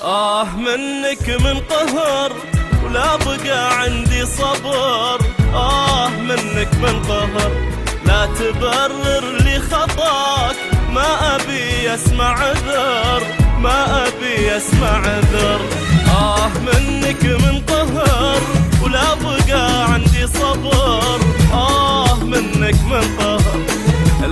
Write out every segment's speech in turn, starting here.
منك من قهر ولا بقى عندي صبر. منك من قهر لا تبرر لي خطاك، ما أبي أسمع عذر، ما أبي أسمع عذر. منك من قهر ولا بقى عندي صبر. منك من قهر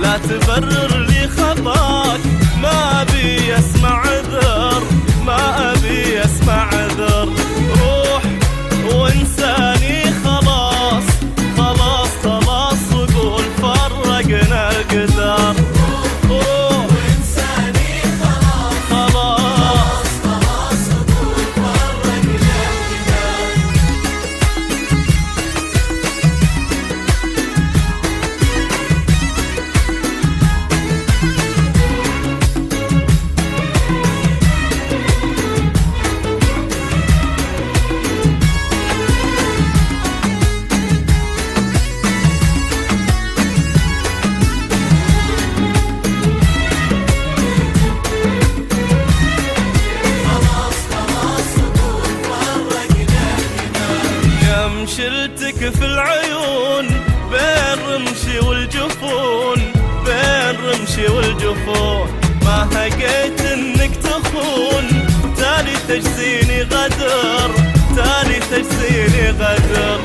لا تبرر لي خطاك، ما أبي أسمع عذر، ما أبي أسمع عذر. روح وانساني خلاص خلاص خلاص، وقول فرقنا القدر. روح وانساني خلاص خلاص خلاص، وقول فرقنا القدر. شلتك في العيون بين رمشي والجفون، بين رمشي والجفون، ما هقيت انك تخون، تالي تجزيني غدر، تالي تجزيني غدر.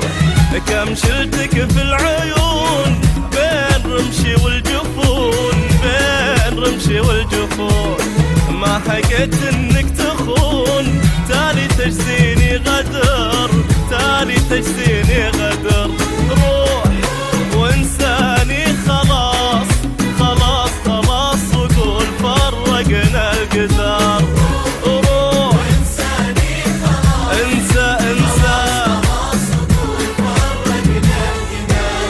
كم شلتك في العيون بين رمشي والجفون، بين رمشي والجفون، ما هقيت انك تخون، تالي تجزيني غدر، تالي تجزيني غدر. روح وانساني خلاص خلاص خلاص، وقول فرقنا القدر. روح وانساني خلاص، انسى انسى خلاص، وقول فرقنا القدر.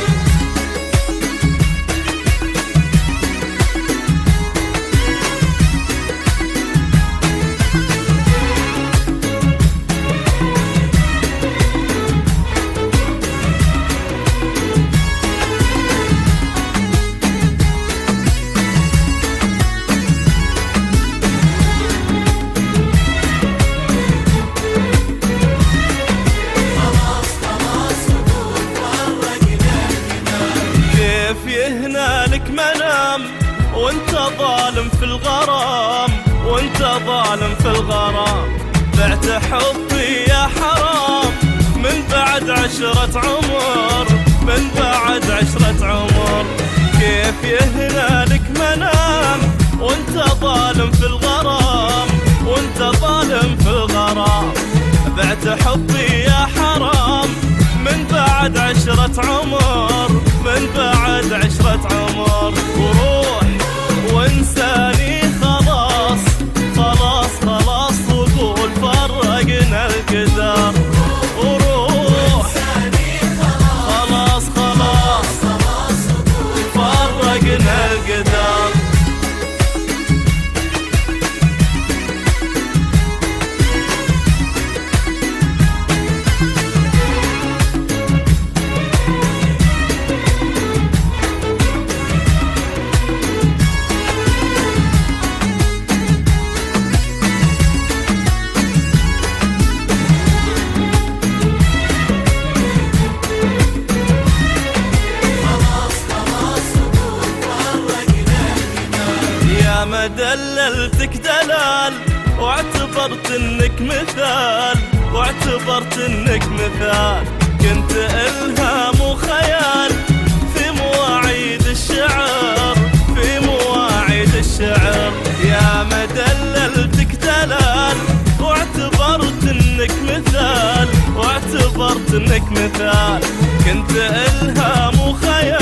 يهنالك منام وانت ظالم في الغرام، وانت ظالم في الغرام. بعت حبي يا حرام من بعد 10 عمر، من بعد 10 عمر. كيف يهنالك منام وانت ظالم في الغرام، وانت ظالم في الغرام. بعت حبي يا حرام من بعد 10 عمر، من بعد 10 عمر. وروح وانساني خلاص خلاص خلاص، وقول فرقنا القدر. وروح خلاص خلاص خلاص، وقول فرقنا القدر. ما دللتك دلال واعتبرت انك مثال، واعتبرت انك مثال. كنت الهام وخيال في مواعيد الشعر، في مواعيد الشعر. يا ما دللتك دلال واعتبرت انك مثال، واعتبرت انك مثال. كنت الهام وخيال